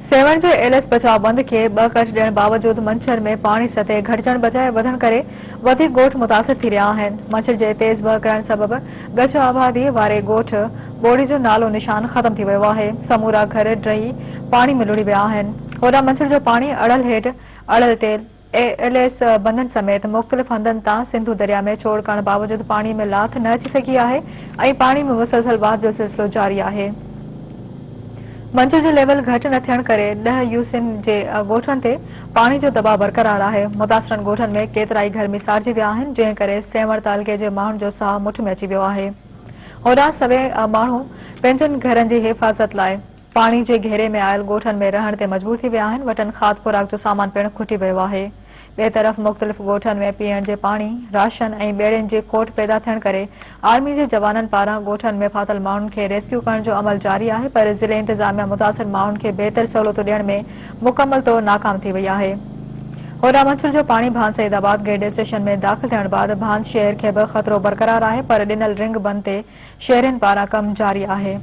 सेवण जे LS बचाव बंद के 2 कच ॾियण बावजूद मंछर में पानी सतह घटिजण बजाए वधण करे वधीक ॻोठ मुतासिर थी रहिया आहिनि। मंछर जे तेज़ बह करण सबब गच आबादी वारे ॻोठ ॿोड़ी जो नालो निशान ख़त्म थी वियो आहे। समूरा घर ड्रही पानी में लुड़ी विया आहिनि। होॾां मंछर जो पानी अड़ल हेठि अड़ल टेल एलएस बंदनि समेत मुख़्तलिफ़ हंधनि तां सिंधु दरिया में छोड़ करण बावजूद पानी में लाथ न अची सघी आहे ऐं पानी में मुसलसल बाहि जो सिलसिलो जारी आहे। मंछर जो लेवल घटि न थियण करे 10 यूसिन जे ॻोठनि ते पानी जो दबाव बरक़रार आहे। मुतासिरनि ॻोठनि में केतिराई घर मिसारजी विया आहिनि, जंहिं करे सेंवण तालुके जे माण्हुनि जो साहु मुठ में अची वियो आहे। होॾां सभई माण्हू पंहिंजनि घरनि जी हिफ़ाज़त लाइ पानी जे घेरे में आयल ॻोठनि में रहण ते मजबूर थी विया आहिनि। वटनि खाद खुराक जो सामान पिणु खुटी वियो आहे। ॿिए तरफ़ मुख़्तलिफ़ ॻोठनि में पीअण जे पाणी, राशन ऐं ॿेड़ियुनि जी खोट पैदा थियण करे आर्मी जे जवाननि पारां ॻोठनि में फाथल माण्हुनि खे रेस्क्यू करण जो अमल जारी आहे, पर ज़िले इंतिज़ामिया मुतासिर माण्हुनि खे बहितर सहूलियतूं ॾियण में मुकमल तौर नाकाम थी वई आहे। होॾां मंछर जो पानी भांज सईदाबाद गेड स्टेशन में दाख़िल थियण बैदि भांज शहर खे बि ख़तरो बरक़रार आहे, पर ॾिनल रिंग बंदि ते शहरियुनि पारां कमु जारी आहे।